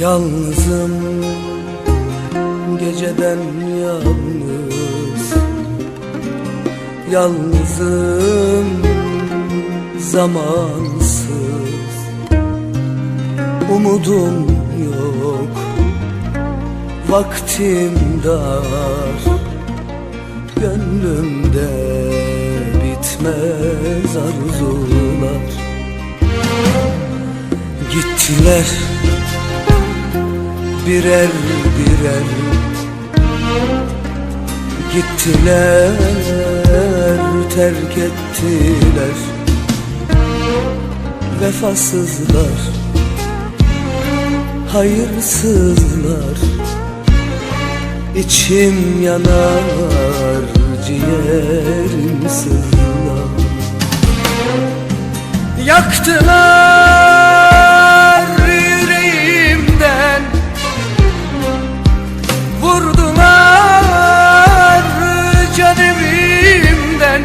Yalnızım, geceden yalnız. Yalnızım, zamansız. Umudum yok, vaktim dar. Gönlümde bitmez arzular. Gittiler birer birer, gittiler, terk ettiler. Vefasızlar, hayırsızlar. İçim yanar, ciğerim sızlar. Yaktılar yüreğimden, vurdular can evimden.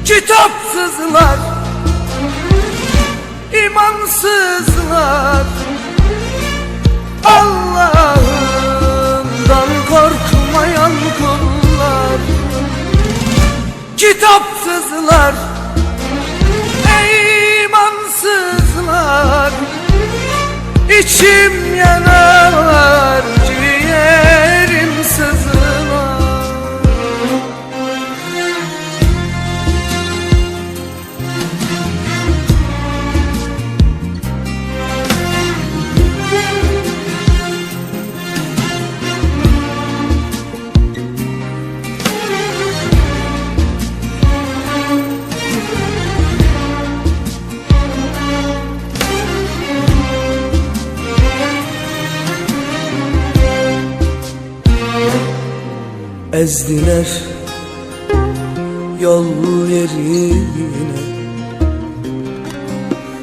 Kitapsızlar, imansızlar. Allah'ından korkmayan kullar. Kitapsızlar, imansızlar. İçim yanar, ciğerim sızlar. Ezdiler yol yerine,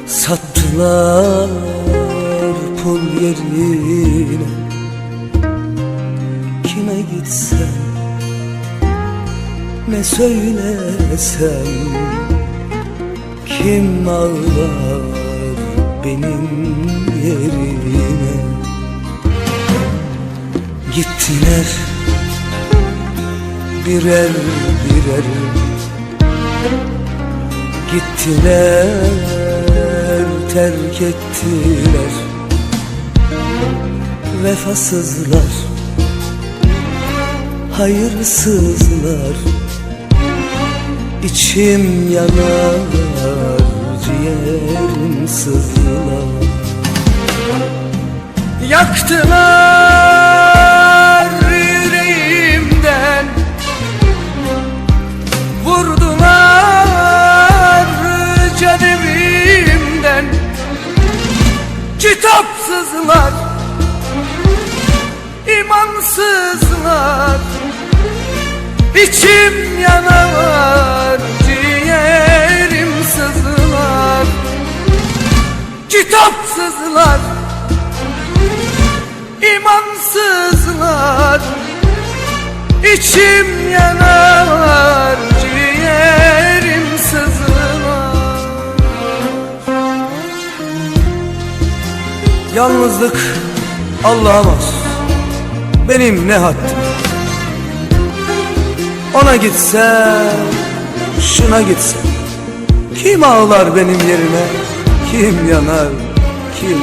sattılar pul yerine. Kime gitsem, ne söylesem, kim ağlar benim yerime. Gittiler birer birer, gittiler, terk ettiler. Vefasızlar, hayırsızlar. İçim yanar, ciğerim sızlar. Yaktılar yüreğimden, vurdular can evimden. Kitapsızlar, imansızlar. İçim yanar, ciğerim sızlar. Kitapsızlar, imansızlar. İçim yanar, ciğerim sızlar. Yalnızlık Allah'a mahsus, benim ne haddim. Ona gitsem, şuna gitsem, kim ağlar benim yerime, kim yanar, kim